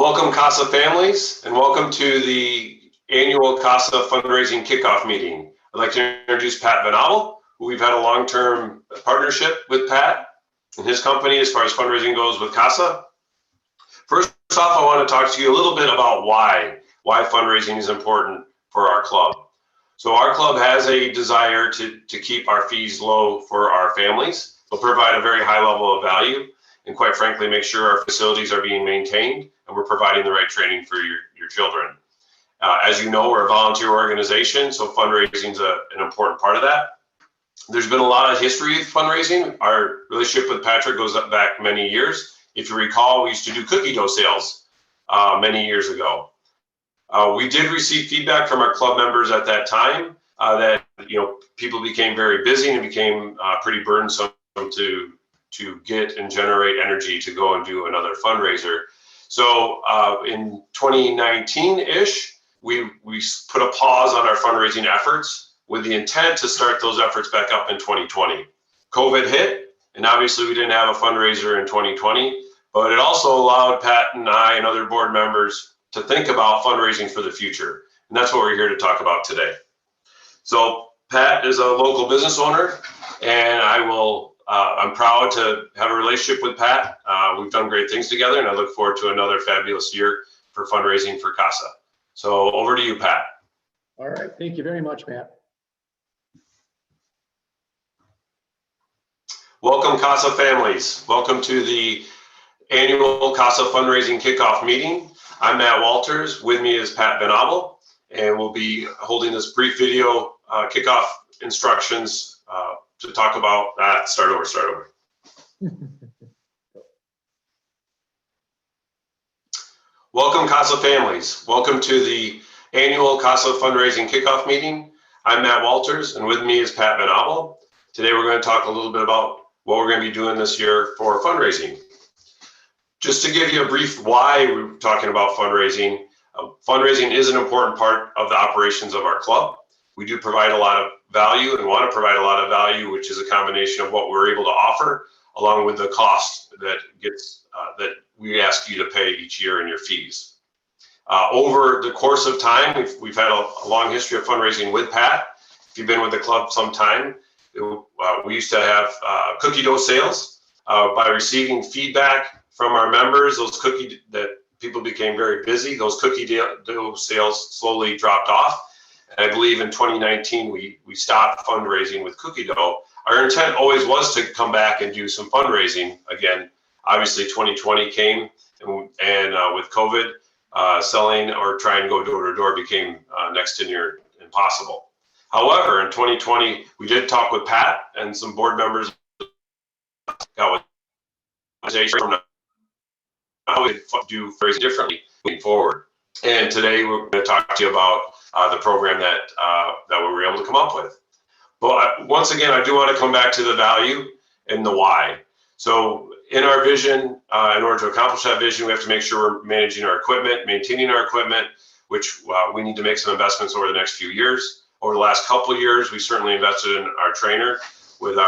Welcome CASA families, and welcome to the annual CASA fundraising kickoff meeting. I'd like to introduce Pat Van Abel, who we've had a long-term partnership with Pat and his company as far as fundraising goes with CASA. First off, I want to talk to you a little bit about why fundraising is important for our club. So our club has a desire to keep our fees low for our families, but provide a very high level of value, and quite frankly, make sure our facilities are being maintained and we're providing the right training for your children. As you know, we're a volunteer organization, so fundraising is an important part of that. There's been a lot of history of fundraising. Our relationship with Patrick goes back many years. If you recall, we used to do cookie dough sales many years ago. We did receive feedback from our club members at that time that people became very busy and it became pretty burdensome to get and generate energy to go and do another fundraiser. So in 2019-ish, we put a pause on our fundraising efforts with the intent to start those efforts back up in 2020. COVID hit, and obviously we didn't have a fundraiser in 2020, but it also allowed Pat and I and other board members to think about fundraising for the future. And that's what we're here to talk about today. So Pat is a local business owner, and I'm proud to have a relationship with Pat. We've done great things together, and I look forward to another fabulous year for fundraising for CASA. So over to you, Pat. All right, thank you very much, Matt. Welcome, CASA families. Welcome to the annual CASA fundraising kickoff meeting. I'm Matt Walters. With me is Pat Van Abel, and we'll be holding this brief video kickoff instructions to talk about start over. Welcome, CASA families. Welcome to the annual CASA fundraising kickoff meeting. I'm Matt Walters, and with me is Pat Van Abel. Today we're going to talk a little bit about what we're going to be doing this year for fundraising. Just to give you a brief why we're talking about fundraising, fundraising is an important part of the operations of our club. We do provide a lot of value and want to provide a lot of value, which is a combination of what we're able to offer, along with the cost that we ask you to pay each year in your fees. Over the course of time, we've had a long history of fundraising with Pat. If you've been with the club some time, we used to have cookie dough sales. By receiving feedback from our members, that people became very busy. Those cookie dough sales slowly dropped off. And I believe in 2019, we stopped fundraising with cookie dough. Our intent always was to come back and do some fundraising again. Obviously, 2020 came, and with COVID, selling or trying to go door to door became next to near impossible. However, in 2020, we did talk with Pat and some board members got with how we do fundraising differently moving forward. And today we're going to talk to you about the program that we were able to come up with. But once again, I do want to come back to the value and the why. So in our vision, in order to accomplish that vision, we have to make sure we're managing our equipment, maintaining our equipment, which we need to make some investments over the next few years. Over the last couple of years, we certainly invested in our trainer with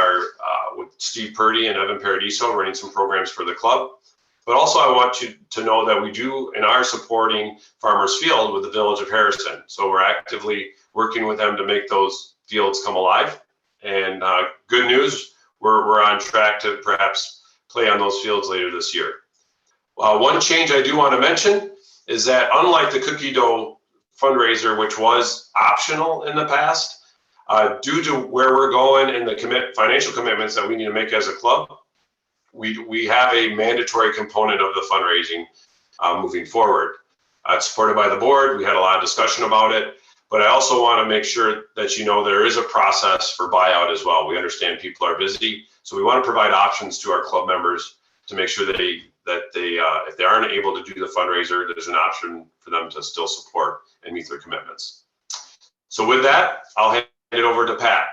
Steve Purdy and Evan Paradiso running some programs for the club. But also I want you to know that we do and are supporting Farmers Field with the Village of Harrison. So we're actively working with them to make those fields come alive. And good news, we're on track to perhaps play on those fields later this year. One change I do want to mention is that unlike the cookie dough fundraiser, which was optional in the past, due to where we're going and the financial commitments that we need to make as a club, we have a mandatory component of the fundraising moving forward. It's supported by the board. We had a lot of discussion about it, but I also want to make sure that you know there is a process for buyout as well. We understand people are busy, so we want to provide options to our club members to make sure that if they aren't able to do the fundraiser, there's an option for them to still support and meet their commitments. So with that, I'll hand it over to Pat.